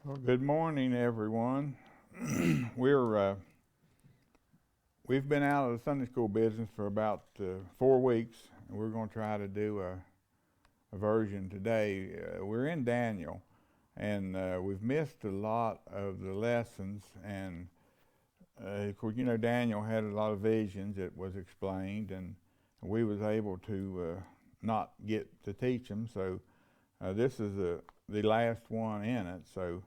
Well, good morning, everyone. We've been out of the Sunday school business for about 4 weeks, and we're going to try to do a version today. We're in Daniel, and we've missed a lot of the lessons. And of course, Daniel had a lot of visions that was explained, and we was able to not get to teach them. So this is the last one in it. So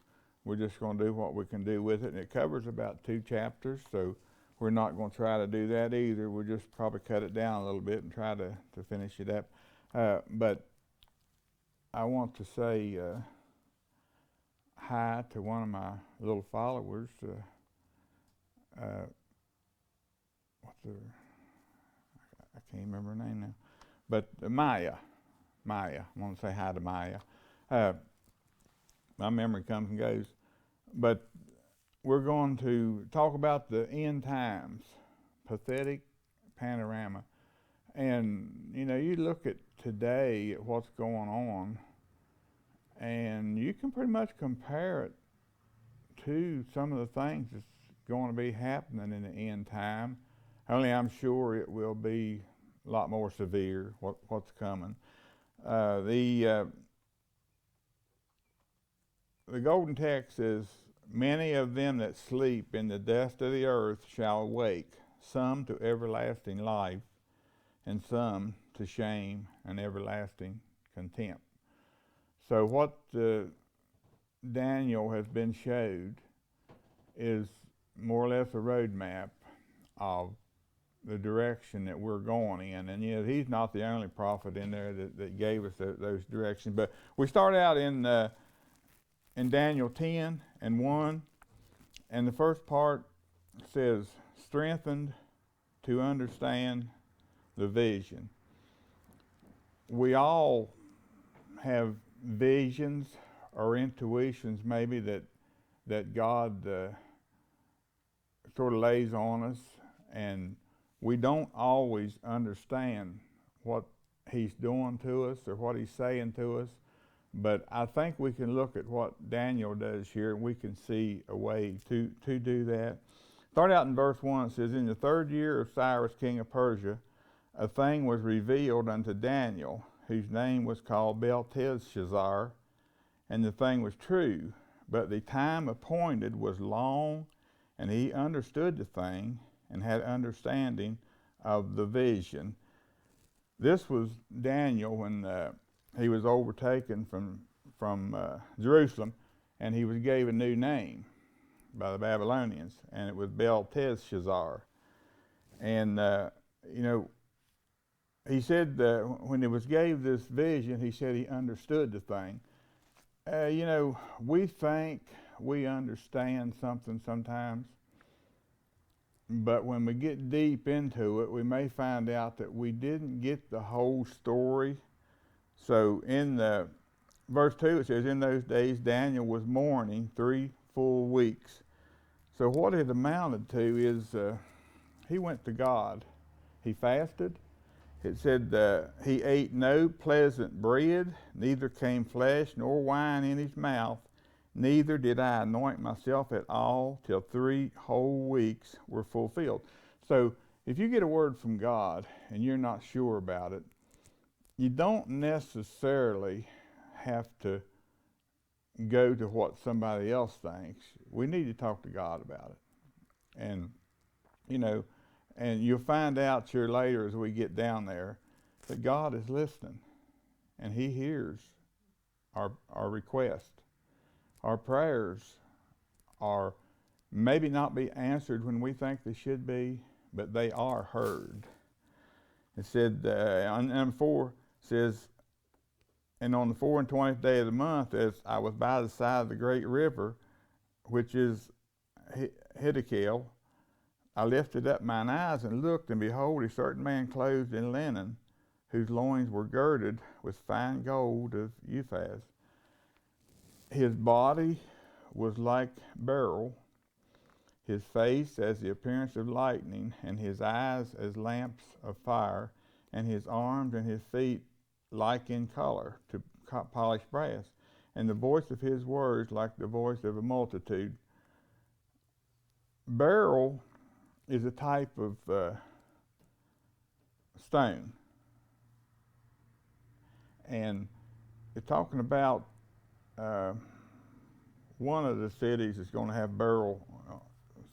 we're just going to do what we can do with it. And it covers about 2 chapters, so we're not going to try to do that either. We'll just probably cut it down a little bit and try to finish it up. But I want to say hi to one of my little followers. What's her? I can't remember her name now. But Maya. I want to say hi to Maya. My memory comes and goes. But we're going to talk about the end times, pathetic panorama. And, you look at today, at what's going on, and you can pretty much compare it to some of the things that's going to be happening in the end time. Only I'm sure it will be a lot more severe, what's coming. The golden text says, "Many of them that sleep in the dust of the earth shall awake, some to everlasting life, and some to shame and everlasting contempt." So what Daniel has been showed is more or less a roadmap of the direction that we're going in. And he's not the only prophet in there that gave us those directions. But we start out in Daniel 10 and 1, and the first part says, "Strengthened to understand the vision." We all have visions or intuitions maybe that God sort of lays on us, and we don't always understand what he's doing to us or what he's saying to us. But I think we can look at what Daniel does here, and we can see a way to do that. Start out in verse 1. It says, "In the 3rd year of Cyrus, king of Persia, a thing was revealed unto Daniel, whose name was called Belteshazzar, and the thing was true. But the time appointed was long, and he understood the thing, and had understanding of the vision." This was Daniel when he was overtaken from Jerusalem, and he was gave a new name by the Babylonians, and it was Belteshazzar. And he said when he was gave this vision, he said he understood the thing. We think we understand something sometimes, but when we get deep into it, we may find out that we didn't get the whole story. So in verse 2, it says, "In those days Daniel was mourning 3 full weeks." So what it amounted to is he went to God. He fasted. It said he ate no pleasant bread, neither came flesh nor wine in his mouth, neither did I anoint myself at all till 3 whole weeks were fulfilled. So if you get a word from God and you're not sure about it, you don't necessarily have to go to what somebody else thinks. We need to talk to God about it. And, and you'll find out here later as we get down there that God is listening, and he hears our request. Our prayers are maybe not be answered when we think they should be, but they are heard. It said, on number 4, says, "And on the 24th day of the month, as I was by the side of the great river, which is Hiddekel, I lifted up mine eyes and looked, and behold, a certain man clothed in linen, whose loins were girded with fine gold of Uphaz. His body was like beryl, his face as the appearance of lightning, and his eyes as lamps of fire, and his arms and his feet like in color to polished brass. and the voice of his words like the voice of a multitude. Beryl is a type of stone. And it's talking about one of the cities is going to have beryl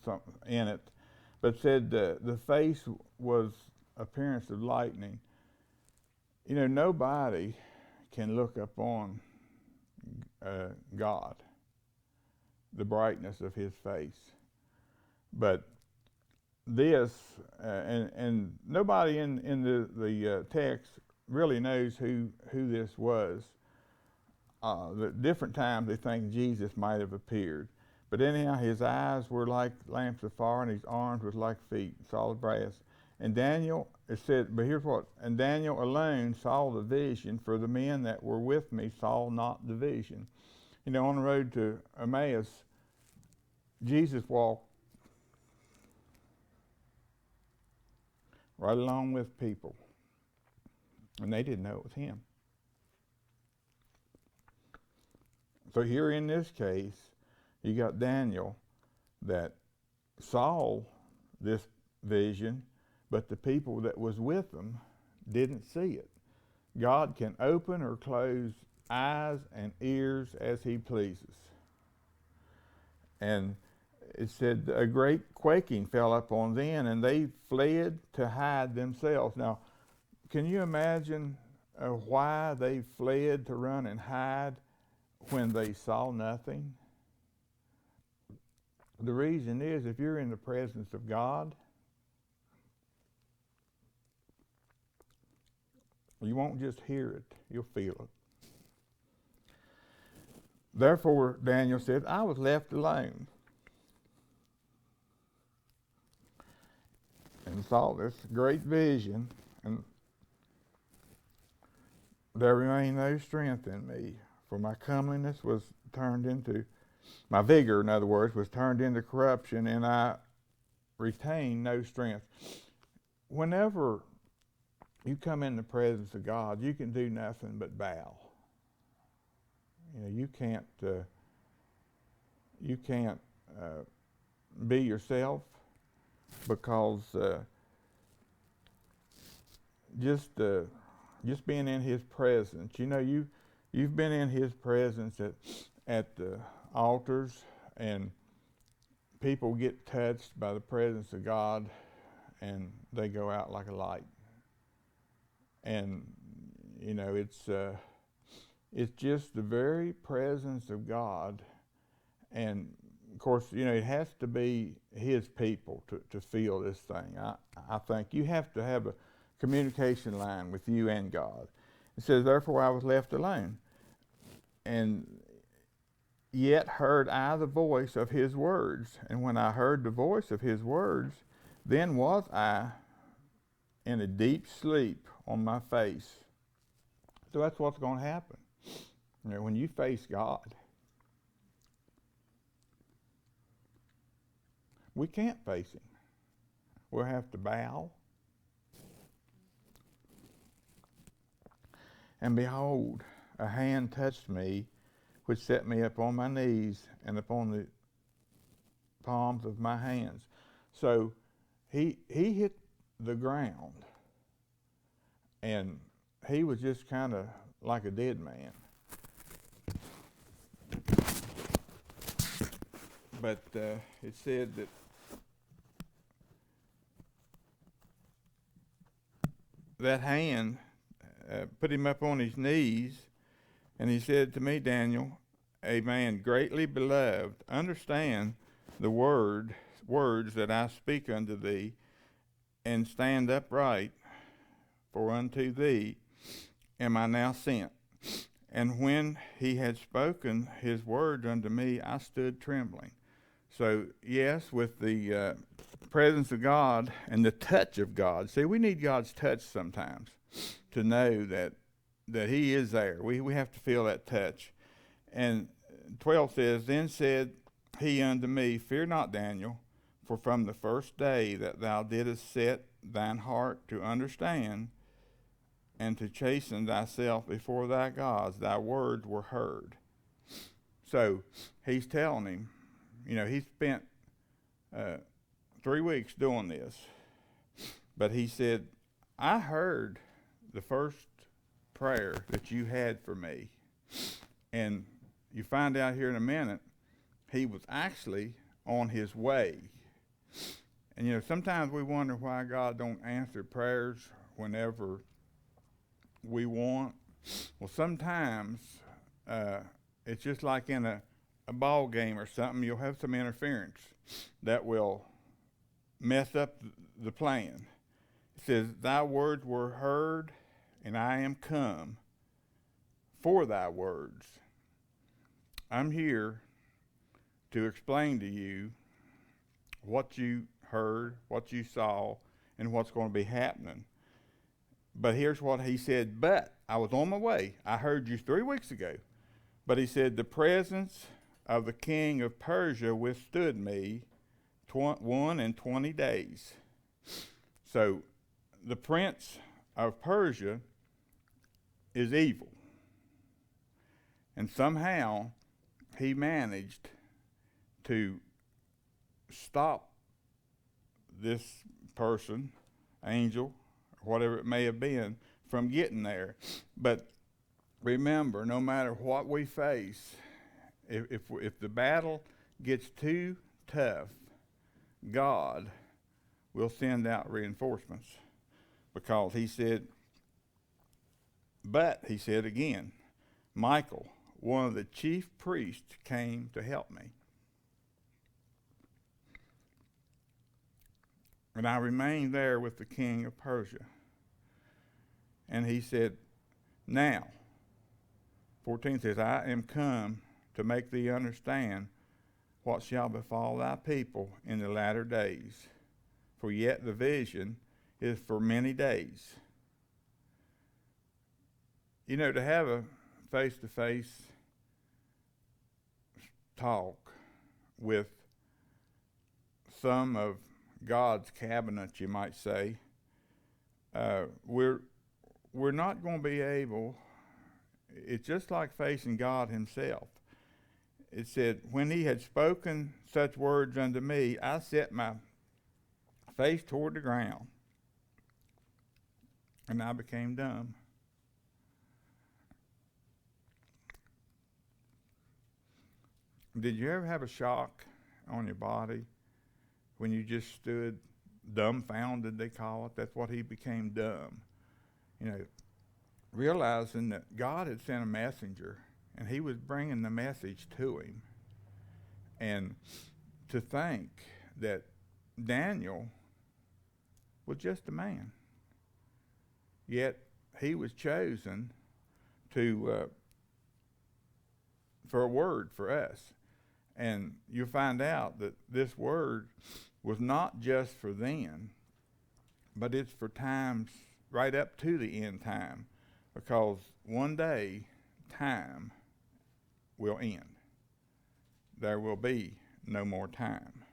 something in it, but said the face was appearance of lightning. You know, nobody can look upon God, the brightness of his face. But this, and nobody in the text really knows who this was. The different times they think Jesus might have appeared. But anyhow, his eyes were like lamps of fire, and his arms were like feet, solid brass. And Daniel, it said, but here's what, and Daniel alone saw the vision, for the men that were with me saw not the vision. You know, on the road to Emmaus, Jesus walked right along with people, and they didn't know it was him. So here in this case, you got Daniel that saw this vision, but the people that was with him didn't see it. God can open or close eyes and ears as he pleases. And it said a great quaking fell upon them, and they fled to hide themselves. Now, can you imagine why they fled to run and hide when they saw nothing? The reason is, if you're in the presence of God, you won't just hear it, you'll feel it. Therefore, Daniel said, I was left alone and saw this great vision, and there remained no strength in me, for my comeliness was turned into, my vigor, in other words, was turned into corruption, and I retained no strength. Whenever you come in the presence of God, you can do nothing but bow. You know, you can't be yourself, because just being in his presence, you know, you've been in his presence at the altars, and people get touched by the presence of God, and they go out like a light. And you know, it's just the very presence of God. And of course, you know, it has to be his people to feel this thing. I think you have to have a communication line with you and God. It says, therefore I was left alone, and yet heard I the voice of his words. And when I heard the voice of his words, then was I in a deep sleep on my face. So that's what's going to happen. You know, when you face God, we can't face him. We'll have to bow. And behold, a hand touched me, which set me upon my knees and upon the palms of my hands. So he hit the ground, and he was just kind of like a dead man. But it said that hand put him up on his knees, and he said to me, Daniel, a man greatly beloved, understand the words that I speak unto thee, and stand upright, for unto thee am I now sent. And when he had spoken his words unto me, I stood trembling. So yes, with the presence of God and the touch of God. See, we need God's touch sometimes to know that he is there. We have to feel that touch. And 12 says, then said he unto me, fear not, Daniel, for from the first day that thou didst set thine heart to understand and to chasten thyself before thy gods, thy words were heard. So he's telling him, he spent 3 weeks doing this. But he said, I heard the first prayer that you had for me. And you find out here in a minute, he was actually on his way. And sometimes we wonder why God don't answer prayers whenever we want. Well, sometimes it's just like in a ball game or something. You'll have some interference that will mess up the plan. It says, thy words were heard, and I am come for thy words. I'm here to explain to you what you heard, what you saw, and what's going to be happening. But here's what he said, but I was on my way. I heard you 3 weeks ago. But he said, the presence of the king of Persia withstood me 21 days. So the prince of Persia is evil. And somehow he managed to stop this person, angel, whatever it may have been, from getting there. But remember, no matter what we face, if the battle gets too tough, God will send out reinforcements. Because he said, but he said again, Michael, one of the chief priests, came to help me. And I remained there with the king of Persia. And he said, now, 14 says, I am come to make thee understand what shall befall thy people in the latter days. For yet the vision is for many days. To have a face-to-face talk with some of God's cabinet, you might say, we're not going to be able. It's just like facing God himself. It said, when he had spoken such words unto me, I set my face toward the ground, and I became dumb. Did you ever have a shock on your body when you just stood dumbfounded, they call it? That's what he became, dumb. Realizing that God had sent a messenger, and he was bringing the message to him. And to think that Daniel was just a man, yet he was chosen to for a word for us. And you'll find out that this word was not just for then, but it's for times right up to the end time, because one day time will end. There will be no more time.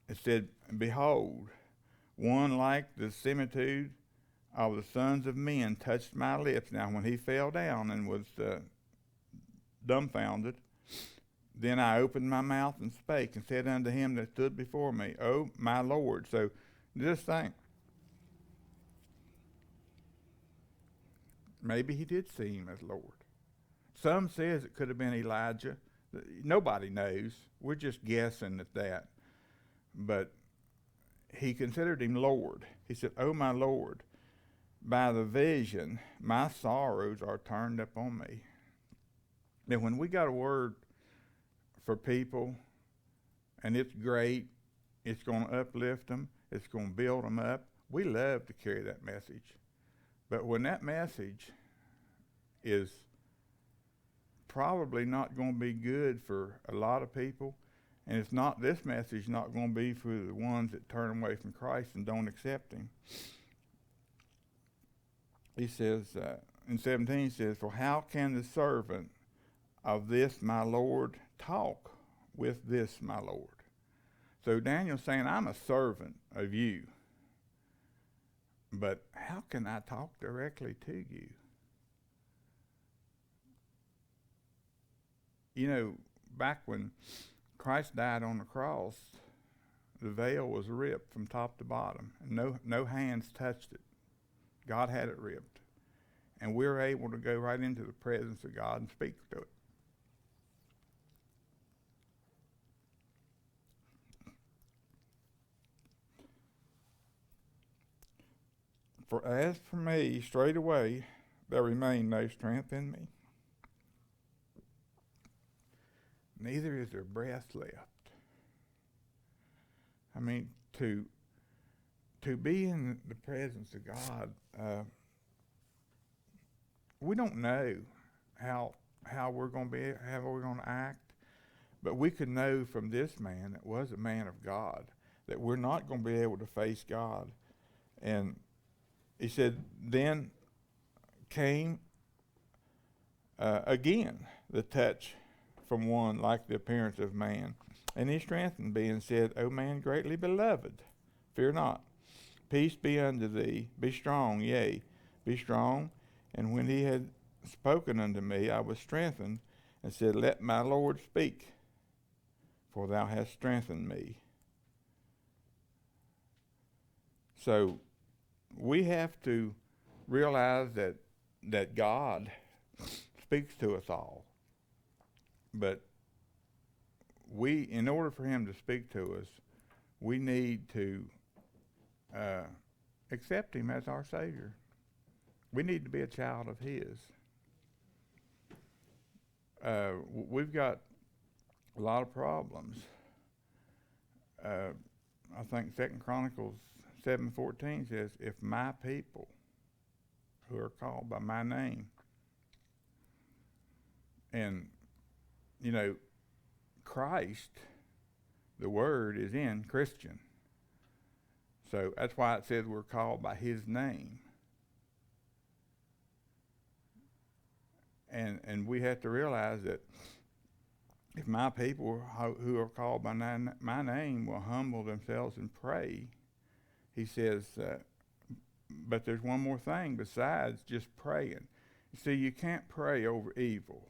It said, behold, one like the similitude of the sons of men touched my lips. Now when he fell down and was dumbfounded, then I opened my mouth and spake and said unto him that stood before me, O my Lord. So just think, maybe he did see him as Lord. Some says it could have been Elijah. Nobody knows. We're just guessing at that. But he considered him Lord. He said, O my Lord, by the vision my sorrows are turned upon me. Now, when we got a word for people, and it's great, it's going to uplift them, it's going to build them up, we love to carry that message. But when that message is probably not going to be good for a lot of people, and it's not, this message not going to be for the ones that turn away from Christ and don't accept him. He says, in 17, he says, for how can the servant of this my Lord talk with this my Lord? So Daniel's saying, I'm a servant of you, but how can I talk directly to you? you know, back when Christ died on the cross, the veil was ripped from top to bottom, and no hands touched it. God had it ripped, and we're able to go right into the presence of God and speak to it. For as for me, straightway there remained no strength in me, neither is there breath left. I mean, to be in the presence of God, we don't know how we're going to be, how we're going to act, but we could know from this man that was a man of God that we're not going to be able to face God. And he said, then came again the touch from one like the appearance of man. And he strengthened me and said, O man greatly beloved, fear not. Peace be unto thee. Be strong, yea, be strong. And when he had spoken unto me, I was strengthened, and said, Let my Lord speak, for thou hast strengthened me. So we have to realize that God speaks to us all. But in order for him to speak to us, we need to accept him as our Savior. We need to be a child of his. We've got a lot of problems. I think 2 Chronicles 7:14 says, if my people who are called by my name, and you know, Christ, the word is in Christian. So that's why it says we're called by his name. And we have to realize that if my people who are called by my name will humble themselves and pray, he says, but there's one more thing besides just praying. You see, you can't pray over evil.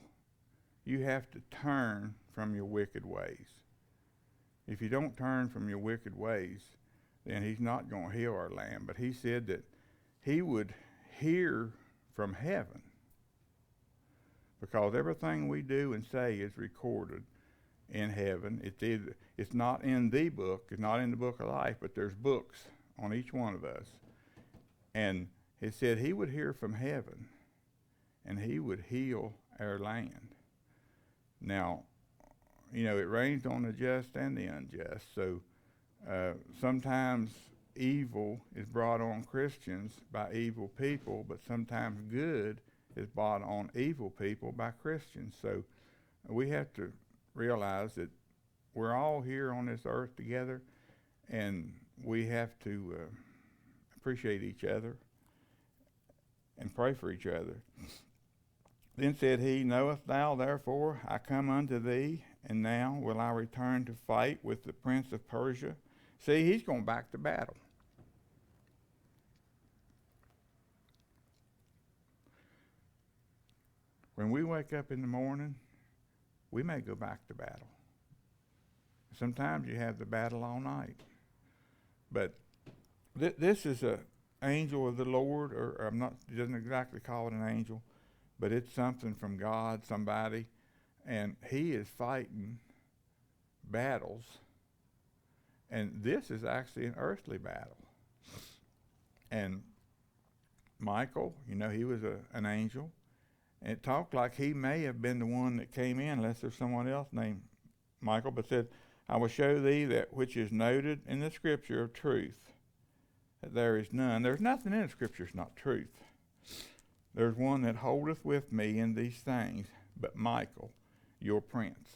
You have to turn from your wicked ways. If you don't turn from your wicked ways, then he's not going to heal our land. But he said that he would hear from heaven, because everything we do and say is recorded in heaven. It's not in the book. It's not in the book of life, but there's books on each one of us. And it said he would hear from heaven, and he would heal our land. Now, you know, it rains on the just and the unjust. So sometimes evil is brought on Christians by evil people, but sometimes good is brought on evil people by Christians. So we have to realize that we're all here on this earth together, and we have to appreciate each other and pray for each other. Then said he, Knowest thou therefore I come unto thee, and now will I return to fight with the prince of Persia? See, he's going back to battle. When we wake up in the morning, we may go back to battle. Sometimes you have the battle all night. But this is an angel of the Lord, or it doesn't exactly call it an angel, but it's something from God, somebody, and he is fighting battles. And this is actually an earthly battle. And Michael, you know, he was an angel. And it talked like he may have been the one that came in, unless there's someone else named Michael, but said, I will show thee that which is noted in the scripture of truth, that there is none. There's nothing in the scripture that's not truth. There's one that holdeth with me in these things, but Michael, your prince.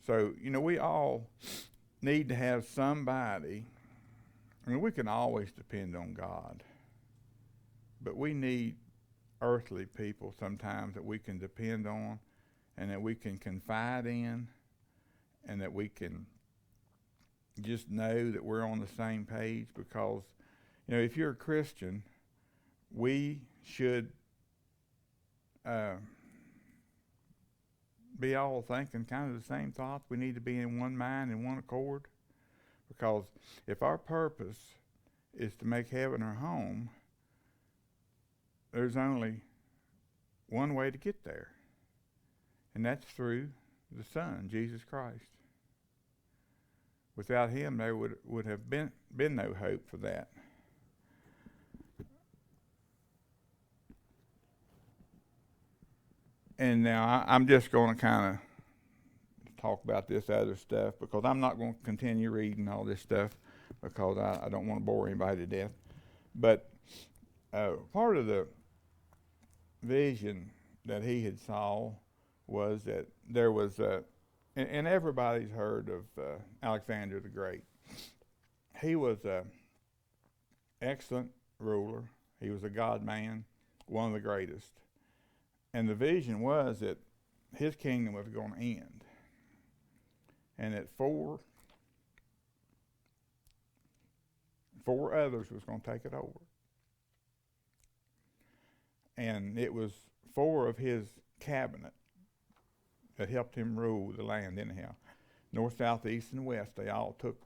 So, you know, we all need to have somebody. I mean, we can always depend on God, but we need earthly people sometimes that we can depend on and that we can confide in, and that we can just know that we're on the same page. Because, you know, if you're a Christian, we should be all thinking kind of the same thoughts? We need to be in one mind and one accord. Because if our purpose is to make heaven our home, there's only one way to get there. And that's through the Son, Jesus Christ. Without him, there would have been no hope for that. And now I'm just going to kind of talk about this other stuff, because I'm not going to continue reading all this stuff, because I don't want to bore anybody to death. But part of the vision that he had saw was that there was and everybody's heard of Alexander the Great. He was an excellent ruler. He was a God man, one of the greatest. And the vision was that his kingdom was going to end, and that four others was going to take it over. And it was four of his cabinet that helped him rule the land anyhow. North, south, east, and west, they all took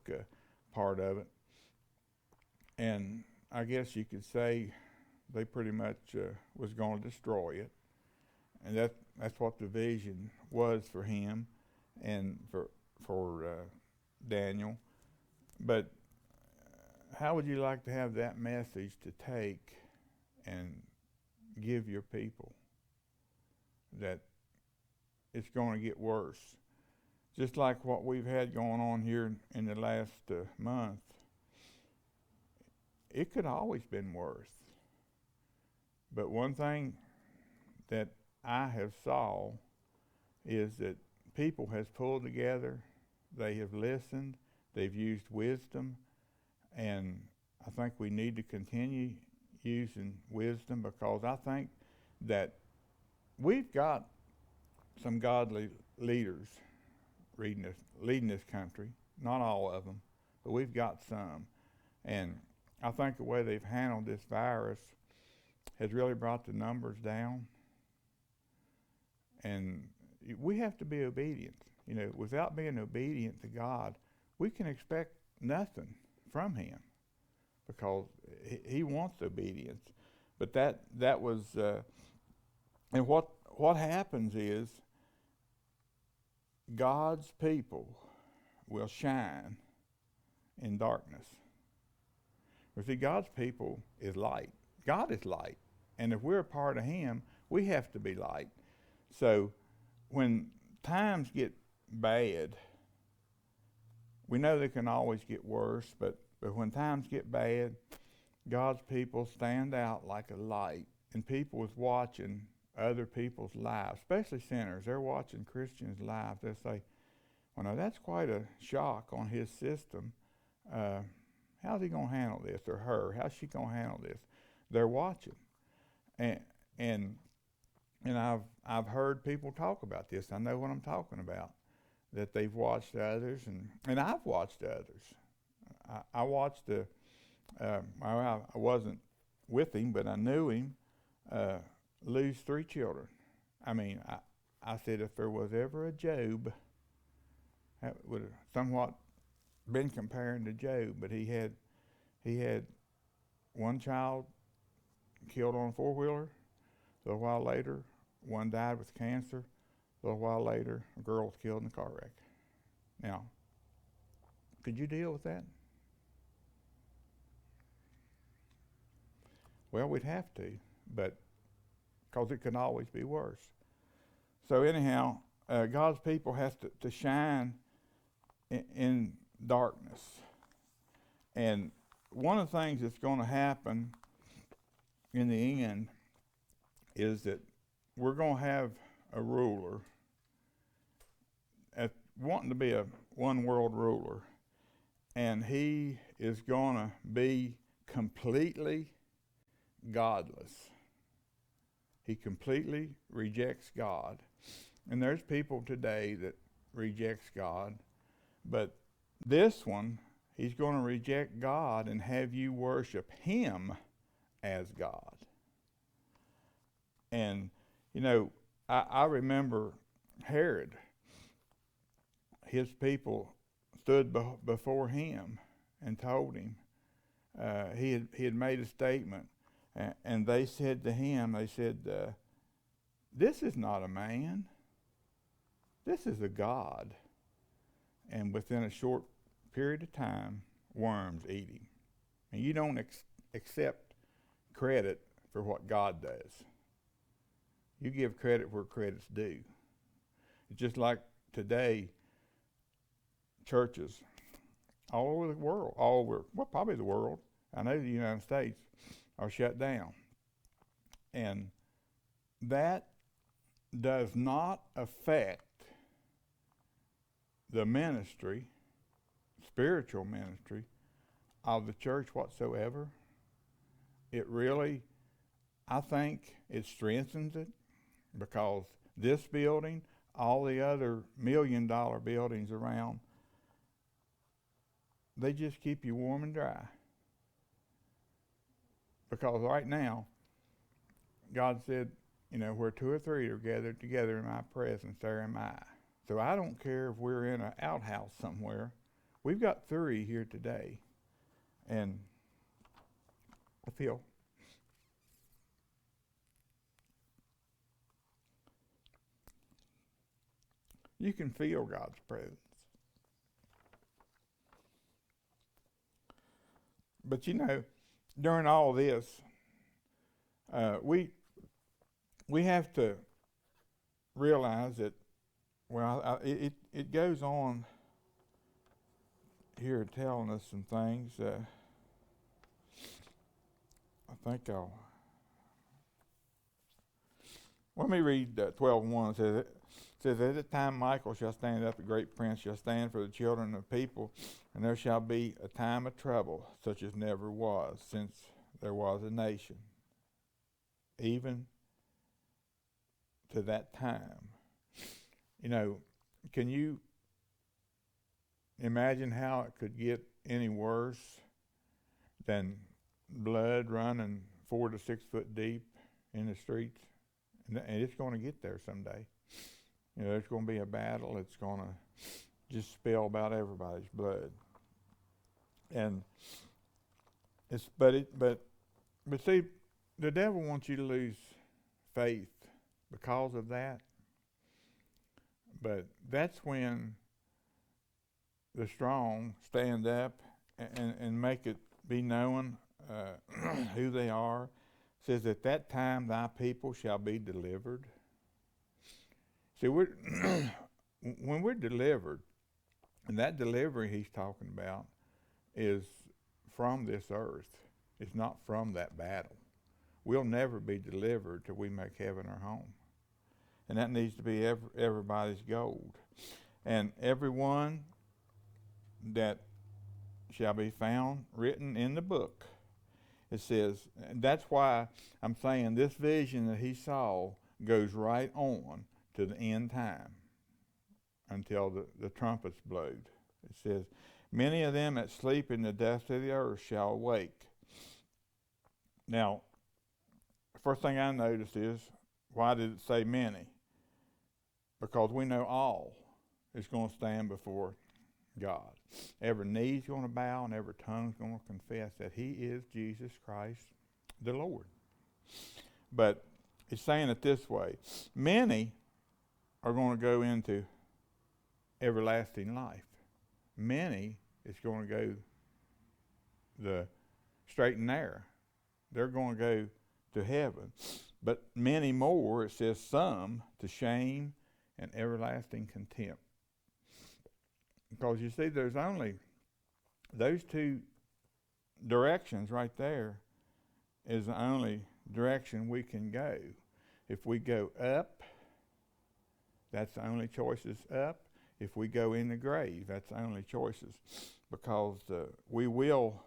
part of it. And I guess you could say they pretty much was going to destroy it. And that's what the vision was for him and for Daniel. But how would you like to have that message to take and give your people? That it's going to get worse. Just like what we've had going on here in the last month. It could always been worse. But one thing that I have saw is that people has pulled together, they have listened, they've used wisdom, and I think we need to continue using wisdom, because I think that we've got some godly leaders leading this country. Not all of them, but we've got some. And I think the way they've handled this virus has really brought the numbers down. And we have to be obedient. You know, without being obedient to God, we can expect nothing from him, because he wants obedience. But that was, and what happens is God's people will shine in darkness. You see, God's people is light. God is light. And if we're a part of him, we have to be light. So when times get bad, we know they can always get worse, but when times get bad, God's people stand out like a light. And people is watching other people's lives, especially sinners. They're watching Christians' lives. They say, well, now that's quite a shock on his system. How's he going to handle this? Or her, how's she going to handle this? They're watching. And I've heard people talk about this. I know what I'm talking about, that they've watched others, and I've watched others. I watched I wasn't with him, but I knew him, lose 3 children. I mean, I said if there was ever a Job, that would have somewhat been comparing to Job, but he had one child killed on a 4-wheeler. A little while later, one died with cancer. A little while later, a girl was killed in a car wreck. Now, could you deal with that? Well, we'd have to, but because it can always be worse. So anyhow, God's people has to shine in darkness. And one of the things that's going to happen in the end is that we're going to have a ruler wanting to be a one world ruler, and he is going to be completely godless. He completely rejects God. And there's people today that rejects God, but this one, he's going to reject God and have you worship him as God. And, you know, I remember Herod, his people stood before him and told him he had made a statement, and they said to him, they said, "This is not a man. This is a god." And within a short period of time, worms eat him. And you don't accept credit for what God does. You give credit where credit's due. It's just like today, churches all over the world, probably the world, I know the United States, are shut down. And that does not affect the ministry, spiritual ministry, of the church whatsoever. It really, I think it strengthens it, because this building, all the other $1 million buildings around, they just keep you warm and dry. Because right now, God said, where 2 or 3 are gathered together in my presence, there am I. So I don't care if we're in an outhouse somewhere. We've got 3 here today. And I feel you can feel God's presence. But during all this, we have to realize that, it goes on here telling us some things. Let me read 12:1. It says, "At that time Michael shall stand up, the great prince shall stand for the children of the people, and there shall be a time of trouble, such as never was, since there was a nation, even to that time." Can you imagine how it could get any worse than blood running 4 to 6 foot deep in the streets? And it's going to get there someday. There's going to be a battle. It's going to just spill about everybody's blood. And but see, the devil wants you to lose faith because of that. But that's when the strong stand up and make it be known who they are. It says, "At that time thy people shall be delivered." See, when we're delivered, and that delivery he's talking about is from this earth. It's not from that battle. We'll never be delivered till we make heaven our home. And that needs to be everybody's goal. "And everyone that shall be found written in the book," it says, and that's why I'm saying this vision that he saw goes right on to the end time until the trumpets blowed. It says, "Many of them that sleep in the dust of the earth shall awake." Now, the first thing I noticed is, why did it say many? Because we know all is going to stand before God. Every knee's going to bow and every tongue's going to confess that he is Jesus Christ the Lord. But it's saying it this way: many are going to go into everlasting life. Many is going to go the straight and narrow. They're going to go to heaven. But many more, it says, some to shame and everlasting contempt. Because you see, there's only those 2 directions right there is the only direction we can go. If we go up, that's the only choices up. If we go in the grave, that's the only choices. Because we will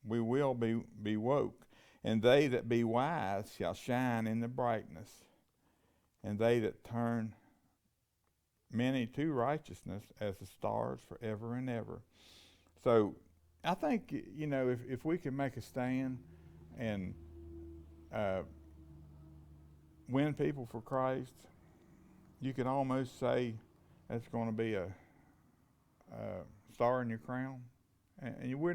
be woke. "And they that be wise shall shine in the brightness, and they that turn many to righteousness as the stars forever and ever." So I think, if we can make a stand and win people for Christ, you could almost say that's going to be a star in your crown. And we're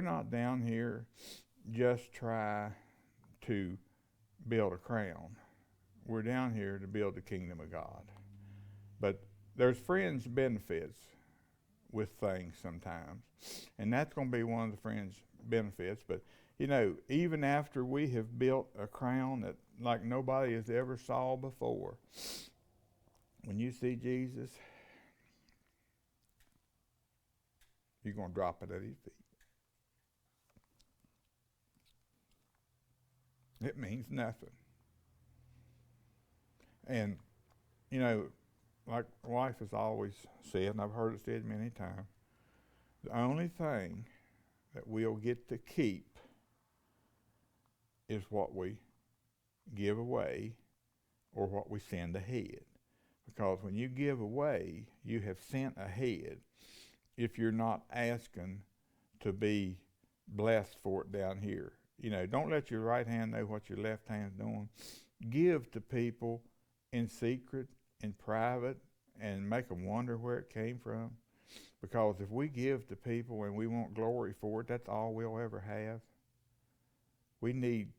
not down here just try to build a crown. We're down here to build the kingdom of God. But there's fringe benefits with things sometimes. And that's going to be one of the fringe benefits. But, even after we have built a crown that like nobody has ever saw before, when you see Jesus, you're going to drop it at his feet. It means nothing. And, like wife has always said, and I've heard it said many times, the only thing that we'll get to keep is what we give away or what we send ahead. Because when you give away, you have sent ahead if you're not asking to be blessed for it down here. Don't let your right hand know what your left hand's doing. Give to people in secret, in private, and make them wonder where it came from. Because if we give to people and we want glory for it, that's all we'll ever have. We need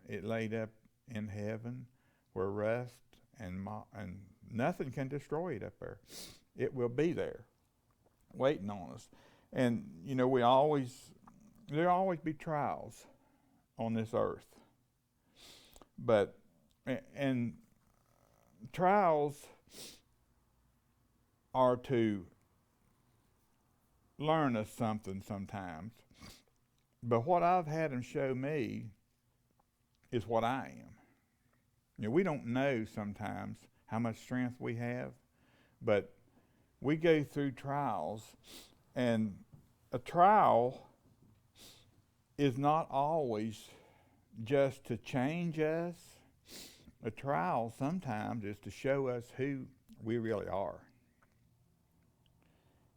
it laid up in heaven where rust and nothing can destroy it up there. It will be there waiting on us. And, there'll always be trials on this earth. But, and trials are to learn us something sometimes. But what I've had them show me is what I am. We don't know sometimes how much strength we have, but we go through trials, and a trial is not always just to change us. A trial sometimes is to show us who we really are.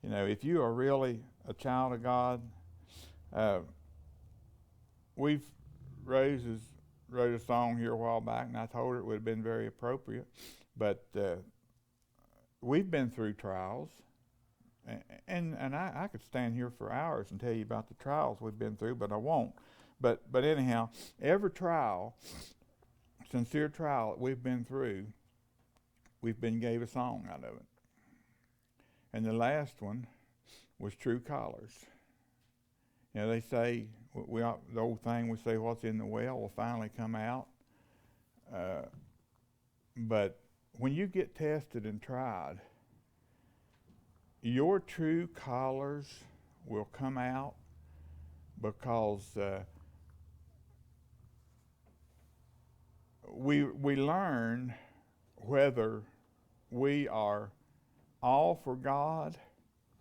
If you are really a child of God, Rose wrote a song here a while back, and I told her it would have been very appropriate. But we've been through trials, and I could stand here for hours and tell you about the trials we've been through, but I won't. But anyhow, every trial, sincere trial that we've been through, we've been gave a song out of it. And the last one was True Colors. They say, the old thing we say, what's in the well will finally come out. But when you get tested and tried, your true colors will come out, because we learn whether we are all for God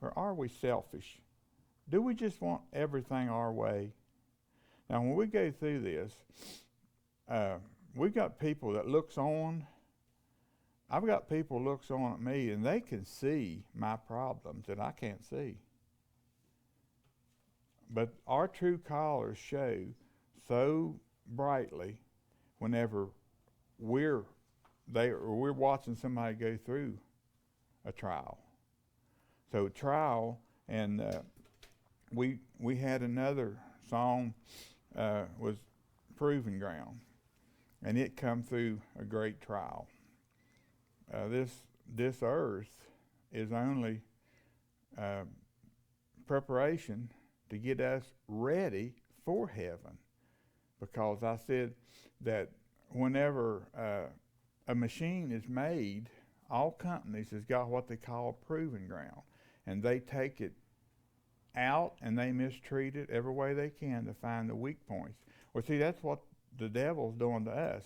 or are we selfish. Do we just want everything our way? Now, when we go through this, we've got people that looks on. I've got people looks on at me, and they can see my problems that I can't see. But our true colors show so brightly whenever we're watching somebody go through a trial. So trial, and we had another song was Proving Ground, and it come through a great trial. This earth is only preparation to get us ready for heaven, because I said that whenever a machine is made, all companies has got what they call a proving ground, and they take it out and they mistreat it every way they can to find the weak points. Well, see, that's what the devil's doing to us.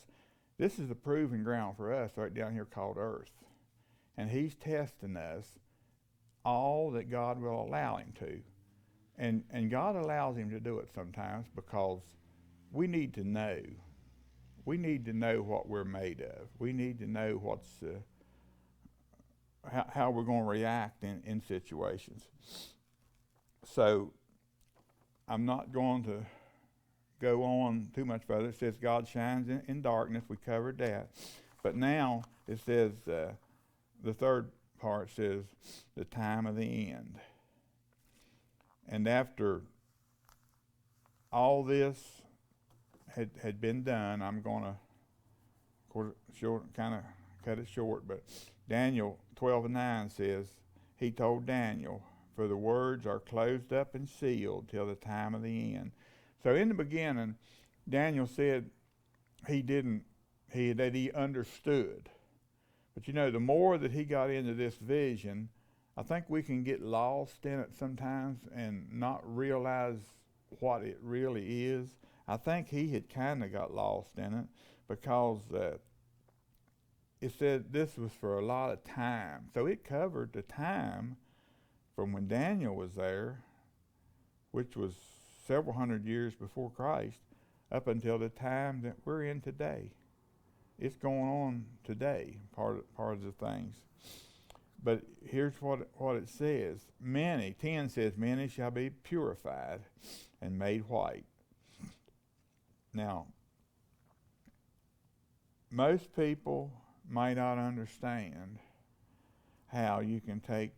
This is the proving ground for us right down here called earth, and he's testing us all that God will allow him to. And God allows him to do it sometimes because we need to know. We need to know what we're made of. We need to know what's how we're going to react in situations. So I'm not going to go on too much further. It says God shines in darkness. We covered that. But now it says, the third part says, the time of the end. And after all this had been done, I'm going to kind of cut it short, but Daniel 12:9 says, he told Daniel, for the words are closed up and sealed till the time of the end. So in the beginning, Daniel said that he understood. But you know, the more that he got into this vision, I think we can get lost in it sometimes and not realize what it really is. I think he had kind of got lost in it because it said this was for a lot of time. So it covered the time from when Daniel was there, which was several hundred years before Christ, up until the time that we're in today. It's going on today, part of the things. But here's what it says. 10 says, many shall be purified and made white. Now, most people might not understand how you can take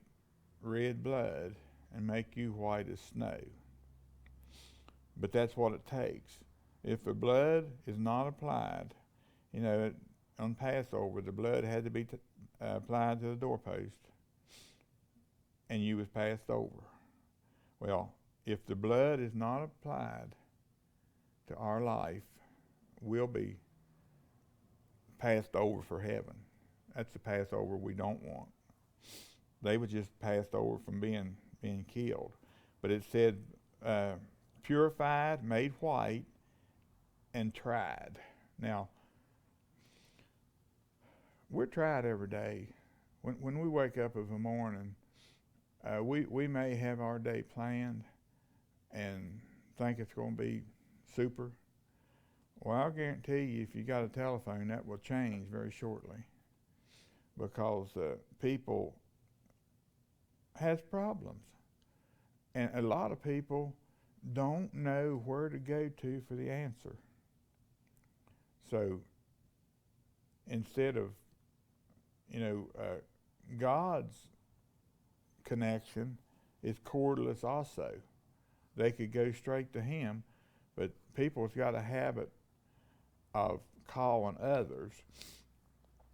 red blood and make you white as snow. But that's what it takes. If the blood is not applied, on Passover, the blood had to be applied to the doorpost, and you was passed over. Well, if the blood is not applied to our life, we'll be passed over for heaven. That's the Passover we don't want. They were just passed over from being killed. But it said purified, made white, and tried. Now, we're tried every day. When we wake up in the morning, we may have our day planned and think it's going to be super. Well, I'll guarantee you, if you got a telephone, that will change very shortly, because people has problems, and a lot of people don't know where to go to for the answer. So instead of God's connection is cordless also. They could go straight to him, but people's got a habit of calling others.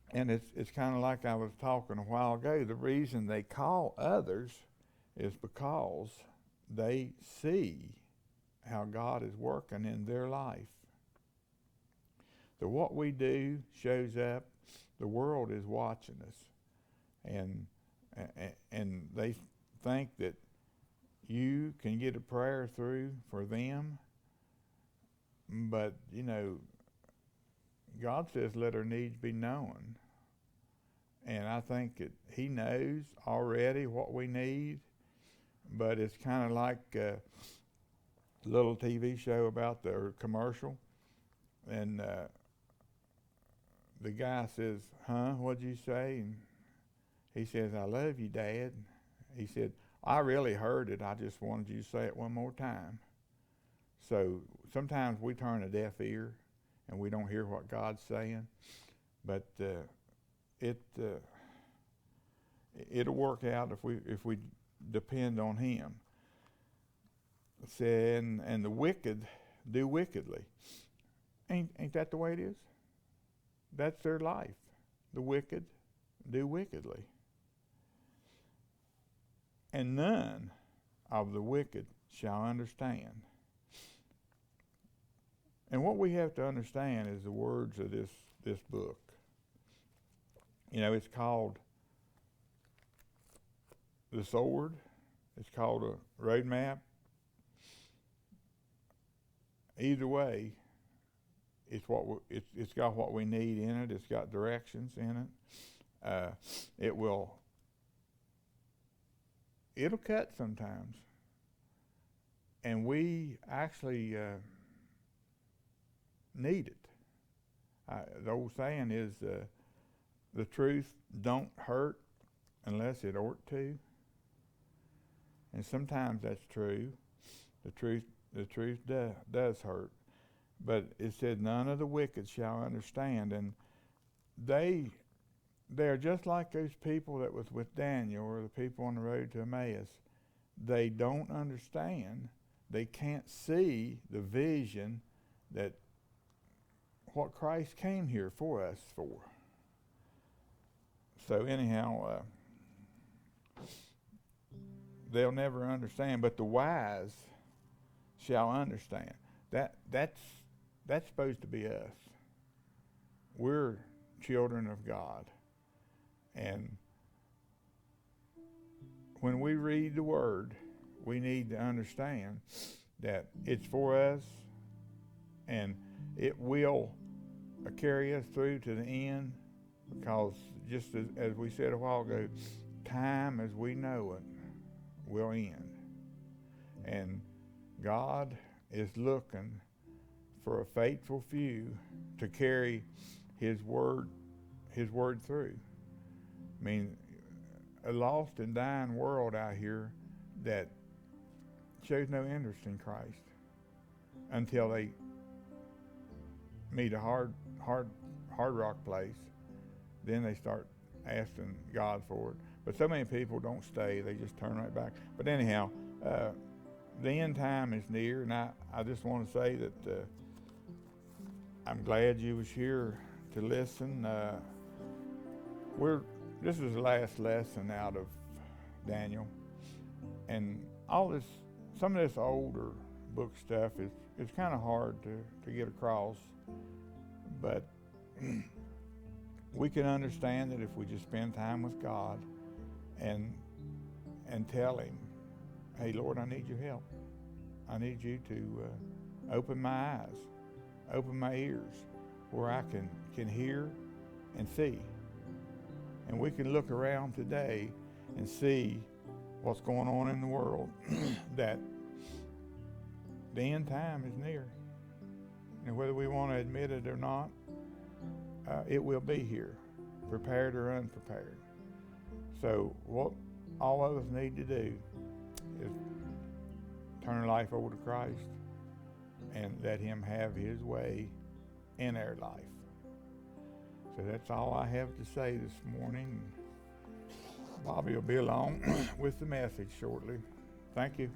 And it's kind of like I was talking a while ago. The reason they call others is because they see how God is working in their life. So what we do shows up. The world is watching us, and they think that you can get a prayer through for them, but God says let our needs be known, and I think that he knows already what we need. But it's kind of like a little TV show about the commercial, and the guy says, what'd you say? And he says, I love you, Dad. He said, I really heard it. I just wanted you to say it one more time. So sometimes we turn a deaf ear and we don't hear what God's saying. But it'll work out if we depend on him. It said, and the wicked do wickedly. Ain't that the way it is? That's their life. The wicked do wickedly. And none of the wicked shall understand. And what we have to understand is the words of this book. It's called the sword. It's called a roadmap. Either way, it's got what we need in it. It's got directions in it. It'll cut sometimes, and we actually need it. The old saying is, the truth don't hurt unless it ought to, and sometimes that's true. The truth does hurt. But it said, none of the wicked shall understand. And they're just like those people that was with Daniel or the people on the road to Emmaus. They don't understand. They can't see the vision that what Christ came here for us for. So anyhow, they'll never understand, but the wise shall understand. That's supposed to be us. We're children of God. And when we read the Word, we need to understand that it's for us and it will carry us through to the end, because just as we said a while ago, time as we know it will end. And God is looking for a faithful few to carry His word through. I mean, a lost and dying world out here that shows no interest in Christ until they meet a hard rock place. Then they start asking God for it. But so many people don't stay; they just turn right back. But anyhow, the end time is near, and I just want to say that I'm glad you was here to listen. This is the last lesson out of Daniel, and some of this older book stuff is kind of hard to get across, but we can understand it if we just spend time with God and tell Him, hey Lord, I need your help. I need you to open my eyes, open my ears, where I can hear and see. And we can look around today and see what's going on in the world, that the end time is near. And whether we want to admit it or not, it will be here, prepared or unprepared. So what all of us need to do is turn our life over to Christ and let Him have His way in our life. So that's all I have to say this morning. Bobby will be along with the message shortly. Thank you.